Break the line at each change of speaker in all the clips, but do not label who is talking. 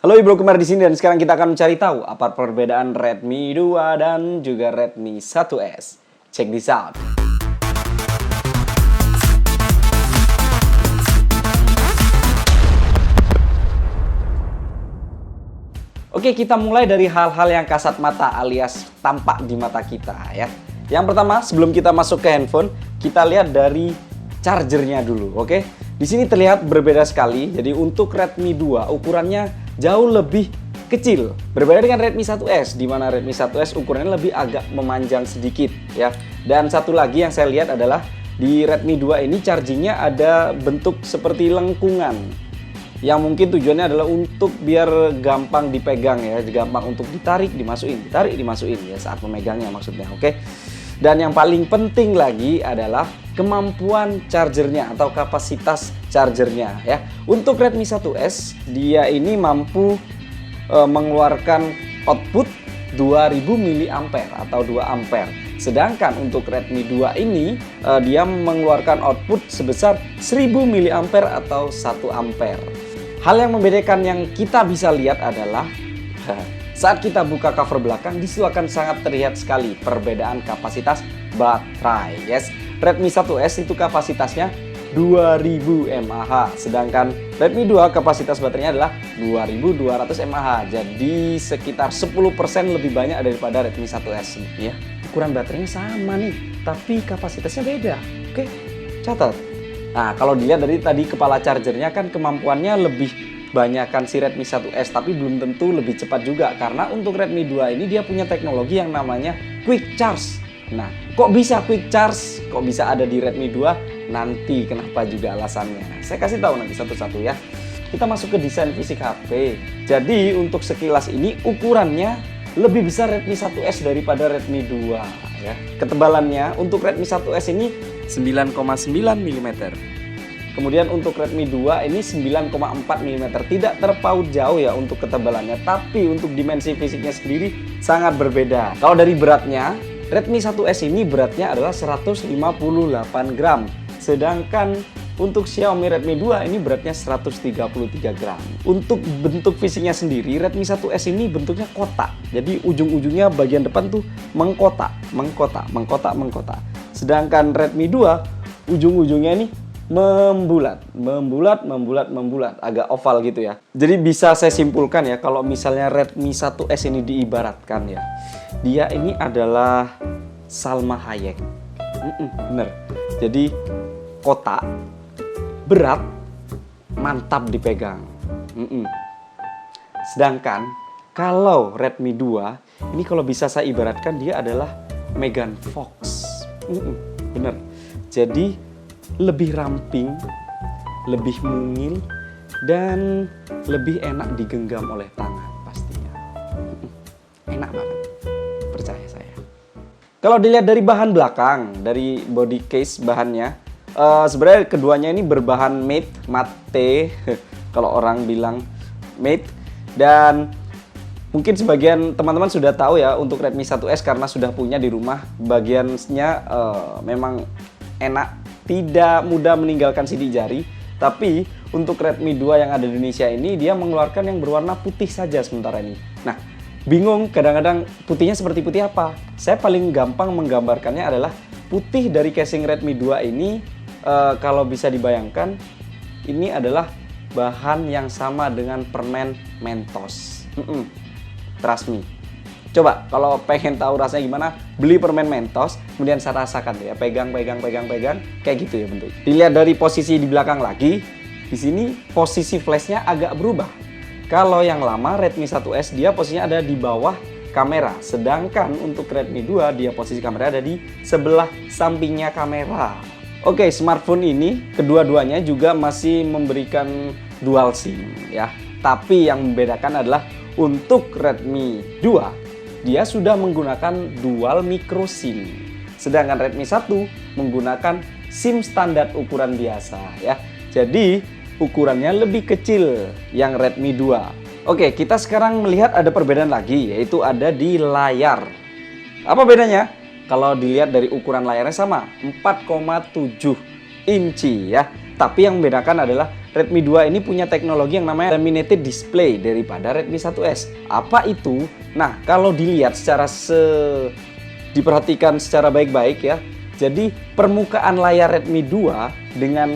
Halo Ibro Kemar di sini dan sekarang kita akan mencari tahu apa perbedaan Redmi 2 dan juga Redmi 1S. Check this out. Oke, kita mulai dari hal-hal yang kasat mata alias tampak di mata kita ya. Yang pertama, sebelum kita masuk ke handphone, kita lihat dari chargernya dulu, oke? Di sini terlihat berbeda sekali. Jadi untuk Redmi 2 ukurannya jauh lebih kecil. Berbeda dengan Redmi 1S, di mana Redmi 1S ukurannya lebih agak memanjang sedikit ya. Dan satu lagi yang saya lihat adalah di Redmi 2 ini chargingnya ada bentuk seperti lengkungan. Yang mungkin tujuannya adalah untuk biar gampang dipegang ya, gampang untuk ditarik, dimasukin ya saat memegangnya maksudnya, oke? Dan yang paling penting lagi adalah kemampuan chargernya atau kapasitas chargernya ya. Untuk Redmi 1S dia ini mampu mengeluarkan output 2000 mAh atau 2 ampere. Sedangkan untuk Redmi 2 ini dia mengeluarkan output sebesar 1000 mAh atau 1 ampere. Hal yang membedakan yang kita bisa lihat adalah saat kita buka cover belakang, disitu akan sangat terlihat sekali perbedaan kapasitas baterai. Yes, Redmi 1S itu kapasitasnya 2000 mAh, sedangkan Redmi 2 kapasitas baterainya adalah 2200 mAh. Jadi sekitar 10% lebih banyak daripada Redmi 1S ya. Ukuran baterainya sama nih, tapi kapasitasnya beda. Oke, catat. Nah, kalau dilihat dari tadi kepala chargernya kan kemampuannya lebih banyakkan si Redmi 1S, tapi belum tentu lebih cepat juga karena untuk Redmi 2 ini dia punya teknologi yang namanya Quick Charge. Nah, kok bisa Quick Charge? Kok bisa ada di Redmi 2? Nanti kenapa juga alasannya. Saya kasih tahu nanti satu-satu ya. Kita masuk ke desain fisik HP. Jadi untuk sekilas ini ukurannya lebih besar Redmi 1S daripada Redmi 2 ya. Ketebalannya untuk Redmi 1S ini 9,9 mm. Kemudian untuk Redmi 2 ini 9,4 mm. Tidak terpaut jauh ya untuk ketebalannya, tapi untuk dimensi fisiknya sendiri sangat berbeda. Kalau dari beratnya, Redmi 1S ini beratnya adalah 158 gram. Sedangkan untuk Xiaomi Redmi 2 ini beratnya 133 gram. Untuk bentuk fisiknya sendiri, Redmi 1S ini bentuknya kotak. Jadi ujung-ujungnya bagian depan tuh mengkotak. Sedangkan Redmi 2 ujung-ujungnya ini membulat, agak oval gitu ya. Jadi bisa saya simpulkan ya, kalau misalnya Redmi 1S ini diibaratkan ya, dia ini adalah Salma Hayek. Bener. Jadi kotak, berat, mantap dipegang. Sedangkan kalau Redmi 2 ini kalau bisa saya ibaratkan dia adalah Megan Fox. Bener. Jadi lebih ramping, lebih mungil, dan lebih enak digenggam oleh tangan pastinya. Enak banget, percaya saya. Kalau dilihat dari bahan belakang, dari body case bahannya, sebenarnya keduanya ini berbahan mate, kalau orang bilang mate. Dan mungkin sebagian teman-teman sudah tahu ya untuk Redmi 1S karena sudah punya di rumah, bagiannya memang enak, tidak mudah meninggalkan sidik jari. Tapi untuk Redmi 2 yang ada di Indonesia ini dia mengeluarkan yang berwarna putih saja sementara ini. Nah, bingung kadang-kadang putihnya seperti putih apa? Saya paling gampang menggambarkannya adalah putih dari casing Redmi 2 ini kalau bisa dibayangkan ini adalah bahan yang sama dengan permen Mentos. Trust me. Coba kalau pengen tahu rasanya gimana, beli permen Mentos, kemudian saya rasakan ya, pegang, kayak gitu ya bentuk. Dilihat dari posisi di belakang lagi, di sini posisi flashnya agak berubah. Kalau yang lama Redmi 1S dia posisinya ada di bawah kamera, sedangkan untuk Redmi 2 dia posisi kamera ada di sebelah sampingnya kamera. Oke, smartphone ini kedua-duanya juga masih memberikan dual SIM ya. Tapi yang membedakan adalah untuk Redmi 2 dia sudah menggunakan dual micro SIM. Sedangkan Redmi 1 menggunakan SIM standar ukuran biasa ya. Jadi ukurannya lebih kecil yang Redmi 2. Oke, kita sekarang melihat ada perbedaan lagi, yaitu ada di layar. Apa bedanya? Kalau dilihat dari ukuran layarnya sama, 4,7 inci ya. Tapi yang membedakan adalah Redmi 2 ini punya teknologi yang namanya laminated display daripada Redmi 1S. Apa itu? Nah, kalau dilihat diperhatikan secara baik-baik ya. Jadi permukaan layar Redmi 2 dengan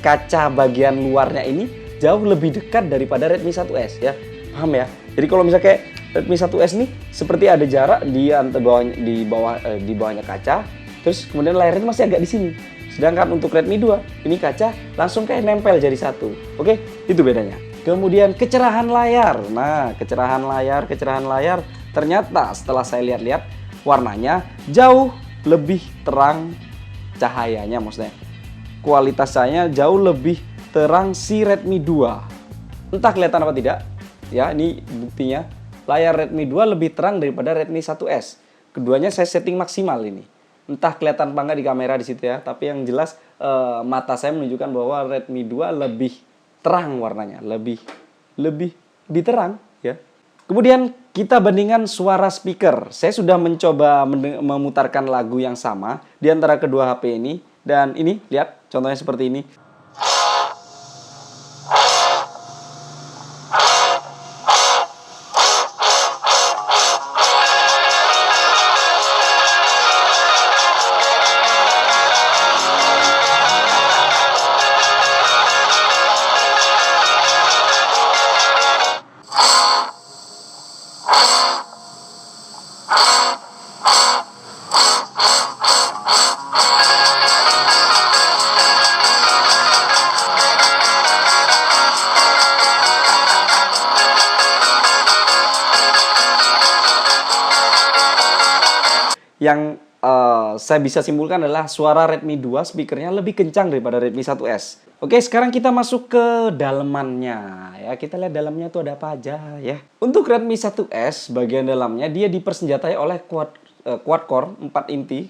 kaca bagian luarnya ini jauh lebih dekat daripada Redmi 1S ya. Paham ya? Jadi kalau misalnya kayak Redmi 1S nih seperti ada jarak di bawahnya kaca, terus kemudian layarnya masih agak di sini. Sedangkan untuk Redmi 2 ini kaca langsung kayak nempel jadi satu. Oke, itu bedanya. Kemudian kecerahan layar. Nah, kecerahan layar ternyata setelah saya lihat-lihat warnanya jauh lebih terang, cahayanya maksudnya. Kualitasnya jauh lebih terang si Redmi 2. Entah kelihatan apa tidak. Ya, ini buktinya. Layar Redmi 2 lebih terang daripada Redmi 1S. Keduanya saya setting maksimal ini. Entah kelihatan apa enggak di kamera di situ ya, tapi yang jelas mata saya menunjukkan bahwa Redmi 2 lebih terang warnanya, lebih terang ya. Kemudian kita bandingkan suara speaker. Saya sudah mencoba memutarkan lagu yang sama di antara kedua HP ini, dan ini lihat contohnya seperti ini. Yang saya bisa simpulkan adalah suara Redmi 2 speakernya lebih kencang daripada Redmi 1S. Oke, sekarang kita masuk ke dalemannya ya. Kita lihat dalamnya itu ada apa aja ya. Untuk Redmi 1S bagian dalamnya dia dipersenjatai oleh quad core 4 inti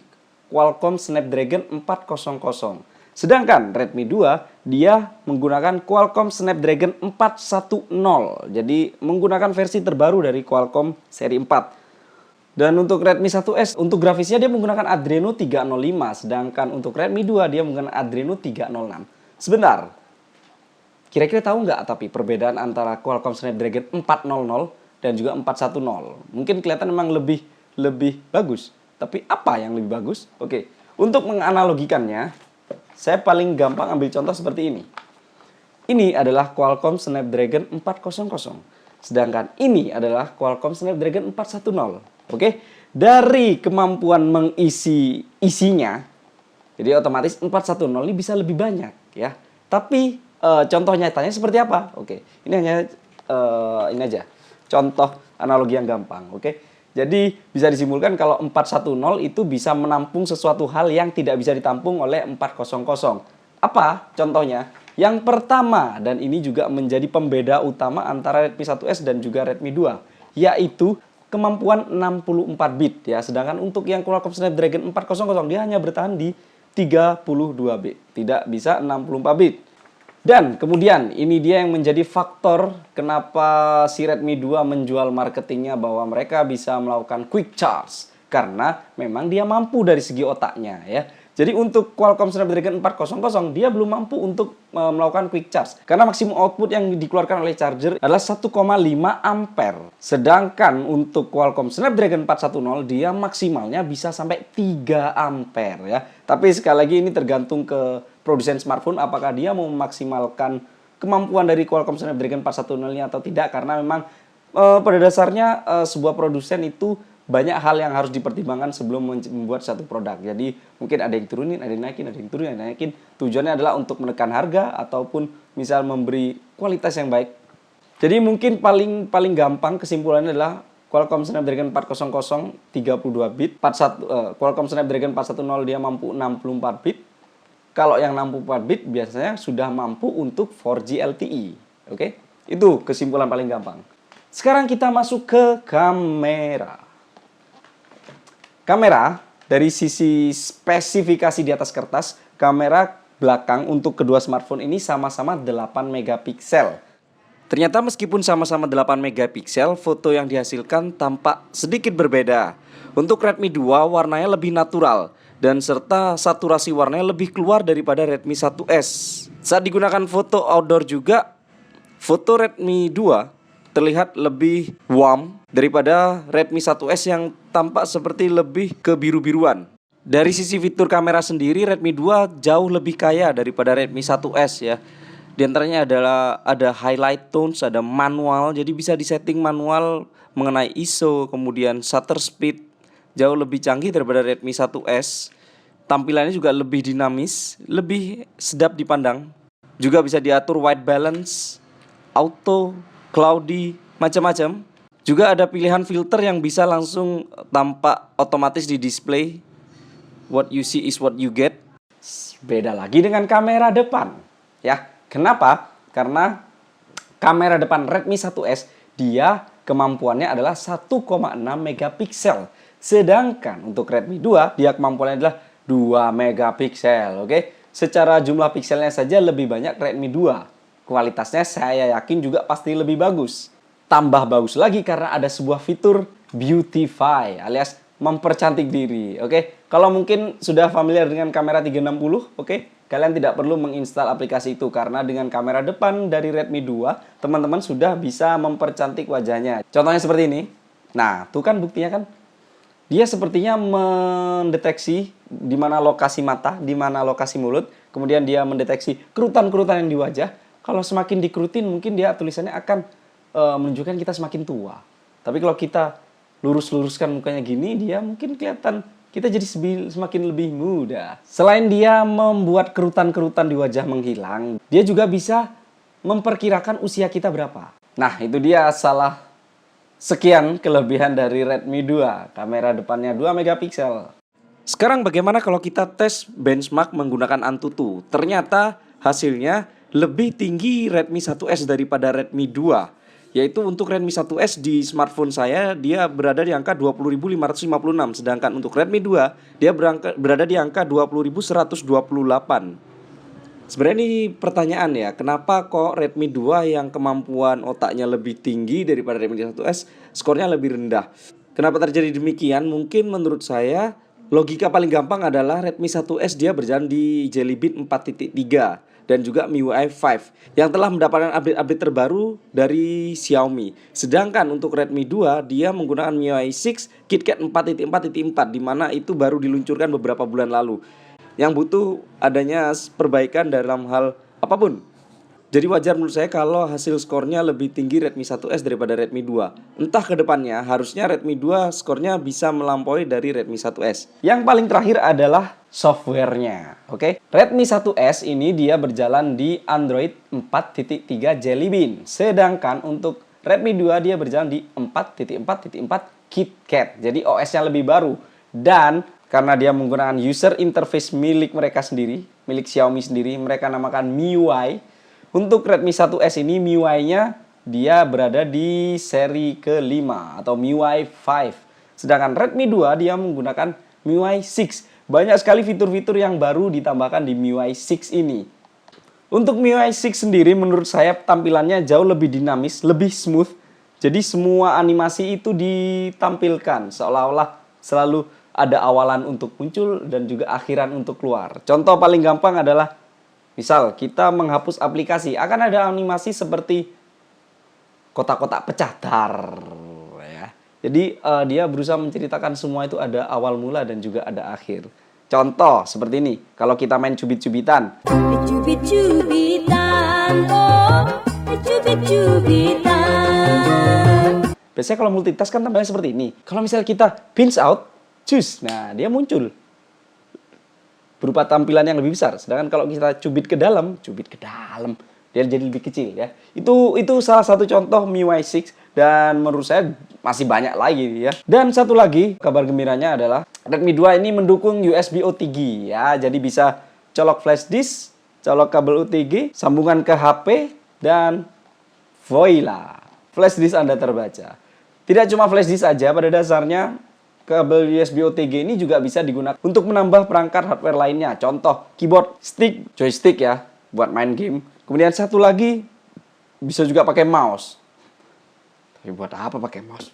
Qualcomm Snapdragon 400. Sedangkan Redmi 2 dia menggunakan Qualcomm Snapdragon 410. Jadi menggunakan versi terbaru dari Qualcomm seri 4. Dan untuk Redmi 1S, untuk grafisnya dia menggunakan Adreno 305, sedangkan untuk Redmi 2 dia menggunakan Adreno 306. Sebentar, kira-kira tahu nggak tapi perbedaan antara Qualcomm Snapdragon 400 dan juga 410? Mungkin kelihatan memang lebih bagus, tapi apa yang lebih bagus? Oke, untuk menganalogikannya, saya paling gampang ambil contoh seperti ini. Ini adalah Qualcomm Snapdragon 400, sedangkan ini adalah Qualcomm Snapdragon 410. Oke, dari kemampuan mengisi isinya, jadi otomatis 410 ini bisa lebih banyak ya. Tapi contoh nyatanya seperti apa? Oke, ini hanya ini aja contoh analogi yang gampang. Oke, jadi bisa disimpulkan kalau 410 itu bisa menampung sesuatu hal yang tidak bisa ditampung oleh 400. Apa contohnya? Yang pertama, dan ini juga menjadi pembeda utama antara Redmi 1S dan juga Redmi 2, yaitu kemampuan 64 bit ya, sedangkan untuk yang Qualcomm Snapdragon 400 dia hanya bertahan di 32 bit, tidak bisa 64 bit. Dan kemudian ini dia yang menjadi faktor kenapa si Redmi 2 menjual marketingnya bahwa mereka bisa melakukan quick charge, karena memang dia mampu dari segi otaknya ya. Jadi untuk Qualcomm Snapdragon 400 dia belum mampu untuk melakukan quick charge karena maksimum output yang dikeluarkan oleh charger adalah 1,5 ampere. Sedangkan untuk Qualcomm Snapdragon 410 dia maksimalnya bisa sampai 3 ampere ya. Tapi sekali lagi ini tergantung ke produsen smartphone apakah dia mau memaksimalkan kemampuan dari Qualcomm Snapdragon 410 ini atau tidak, karena memang pada dasarnya sebuah produsen itu banyak hal yang harus dipertimbangkan sebelum membuat satu produk. Jadi mungkin ada yang turunin, ada yang naikin, ada yang turunin, ada yang naikin. Tujuannya adalah untuk menekan harga ataupun misal memberi kualitas yang baik. Jadi mungkin paling gampang kesimpulannya adalah Qualcomm Snapdragon 400 32 bit, Qualcomm Snapdragon 410 dia mampu 64 bit. Kalau yang 64 bit biasanya sudah mampu untuk 4G LTE. Oke? Itu kesimpulan paling gampang. Sekarang kita masuk ke kamera. Kamera, dari sisi spesifikasi di atas kertas, kamera belakang untuk kedua smartphone ini sama-sama 8 megapiksel. Ternyata meskipun sama-sama 8 megapiksel, foto yang dihasilkan tampak sedikit berbeda. Untuk Redmi 2 warnanya lebih natural dan serta saturasi warnanya lebih keluar daripada Redmi 1S. Saat digunakan foto outdoor juga, foto Redmi 2 terlihat lebih warm daripada Redmi 1S yang tampak seperti lebih kebiru-biruan. Dari sisi fitur kamera sendiri, Redmi 2 jauh lebih kaya daripada Redmi 1S ya. Di antaranya adalah ada highlight tones, ada manual, jadi bisa disetting manual mengenai ISO, kemudian shutter speed jauh lebih canggih daripada Redmi 1S. Tampilannya juga lebih dinamis, lebih sedap dipandang. Juga bisa diatur white balance, auto, cloudy, macam-macam. Juga ada pilihan filter yang bisa langsung tampak otomatis di display. What you see is what you get. Beda lagi dengan kamera depan, ya. Kenapa? Karena kamera depan Redmi 1S dia kemampuannya adalah 1,6 megapiksel. Sedangkan untuk Redmi 2 dia kemampuannya adalah 2 megapiksel. Oke? Secara jumlah pikselnya saja lebih banyak Redmi 2. Kualitasnya saya yakin juga pasti lebih bagus. Tambah bagus lagi karena ada sebuah fitur beautify alias mempercantik diri. Oke? Kalau mungkin sudah familiar dengan kamera 360, oke? Kalian tidak perlu menginstal aplikasi itu karena dengan kamera depan dari Redmi 2, teman-teman sudah bisa mempercantik wajahnya. Contohnya seperti ini. Nah, tuh kan buktinya kan. Dia sepertinya mendeteksi di mana lokasi mata, di mana lokasi mulut, kemudian dia mendeteksi kerutan-kerutan yang di wajah. Kalau semakin dikerutin, mungkin dia tulisannya akan menunjukkan kita semakin tua. Tapi kalau kita lurus-luruskan mukanya gini, dia mungkin kelihatan kita jadi semakin lebih muda. Selain dia membuat kerutan-kerutan di wajah menghilang, dia juga bisa memperkirakan usia kita berapa. Nah, itu dia salah sekian kelebihan dari Redmi 2. Kamera depannya 2 megapiksel. Sekarang bagaimana kalau kita tes benchmark menggunakan Antutu? Ternyata hasilnya lebih tinggi Redmi 1S daripada Redmi 2. Yaitu untuk Redmi 1S di smartphone saya dia berada di angka 20.556, sedangkan untuk Redmi 2 dia berada di angka 20.128. Sebenarnya ini pertanyaan ya, kenapa kok Redmi 2 yang kemampuan otaknya lebih tinggi daripada Redmi 1S skornya lebih rendah? Kenapa terjadi demikian? Mungkin menurut saya logika paling gampang adalah Redmi 1S dia berjalan di Jelly Bean 4.3 dan juga MIUI 5 yang telah mendapatkan update terbaru dari Xiaomi. Sedangkan untuk Redmi 2 dia menggunakan MIUI 6 KitKat 4.4.4 di mana itu baru diluncurkan beberapa bulan lalu. Yang butuh adanya perbaikan dalam hal apapun. Jadi wajar menurut saya kalau hasil skornya lebih tinggi Redmi 1S daripada Redmi 2. Entah ke depannya harusnya Redmi 2 skornya bisa melampaui dari Redmi 1S. Yang paling terakhir adalah softwarenya. Oke, Redmi 1S ini dia berjalan di Android 4.3 Jelly Bean. Sedangkan untuk Redmi 2 dia berjalan di 4.4.4 KitKat. Jadi OS-nya lebih baru. Dan karena dia menggunakan user interface milik mereka sendiri, milik Xiaomi sendiri, mereka namakan MIUI. Untuk Redmi 1S ini MIUI-nya dia berada di seri ke-5 atau MIUI 5. Sedangkan Redmi 2 dia menggunakan MIUI 6. Banyak sekali fitur-fitur yang baru ditambahkan di MIUI 6 ini. Untuk MIUI 6 sendiri menurut saya tampilannya jauh lebih dinamis, lebih smooth. Jadi semua animasi itu ditampilkan seolah-olah selalu ada awalan untuk muncul dan juga akhiran untuk keluar. Contoh paling gampang adalah misal kita menghapus aplikasi, akan ada animasi seperti kotak-kotak pecah dar ya. Jadi dia berusaha menceritakan semua itu ada awal mula dan juga ada akhir. Contoh seperti ini, kalau kita main cubit-cubitan. Biasanya kalau multitask kan tambahnya seperti ini. Kalau misalnya kita pinch out, choose, nah dia muncul berupa tampilan yang lebih besar. Sedangkan kalau kita cubit ke dalam, dia jadi lebih kecil ya. Itu salah satu contoh MIUI 6 dan menurut saya masih banyak lagi ya. Dan satu lagi kabar gembiranya adalah Redmi 2 ini mendukung USB OTG ya. Jadi bisa colok flash disk, colok kabel OTG, sambungan ke HP dan voila, flash disk Anda terbaca. Tidak cuma flash disk saja, pada dasarnya kabel USB OTG ini juga bisa digunakan untuk menambah perangkat hardware lainnya. Contoh, keyboard, stick, joystick ya, buat main game. Kemudian satu lagi, bisa juga pakai mouse. Tapi buat apa pakai mouse?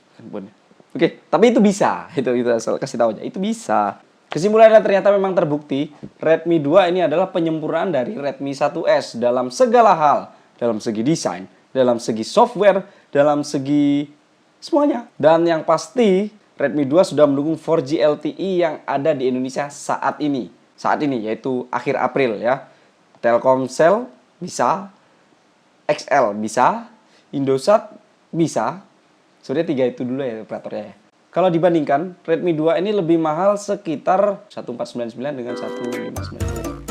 Oke, tapi itu bisa. Itu asal kasih tahu aja, itu bisa. Kesimpulannya ternyata memang terbukti Redmi 2 ini adalah penyempurnaan dari Redmi 1S dalam segala hal. Dalam segi desain, dalam segi software, dalam segi semuanya. Dan yang pasti Redmi 2 sudah mendukung 4G LTE yang ada di Indonesia saat ini. Saat ini yaitu akhir April ya. Telkomsel bisa, XL bisa, Indosat bisa. Sebenarnya 3 itu dulu ya operatornya ya. Kalau dibandingkan, Redmi 2 ini lebih mahal sekitar 1499 dengan 1599.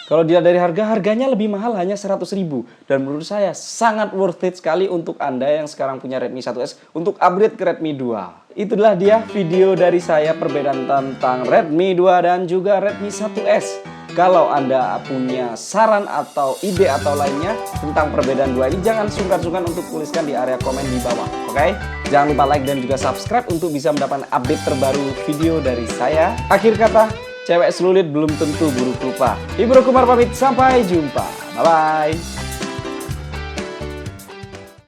Kalau dilihat dari harganya lebih mahal hanya 100.000. Dan menurut saya sangat worth it sekali untuk Anda yang sekarang punya Redmi 1S untuk upgrade ke Redmi 2. Itulah dia video dari saya perbedaan tentang Redmi 2 dan juga Redmi 1S. Kalau Anda punya saran atau ide atau lainnya tentang perbedaan dua ini, jangan sungkan-sungkan untuk tuliskan di area komen di bawah, oke? Jangan lupa like dan juga subscribe untuk bisa mendapatkan update terbaru video dari saya. Akhir kata, cewek selulit belum tentu buruk rupa. Ibro Kumar pamit, sampai jumpa. Bye-bye.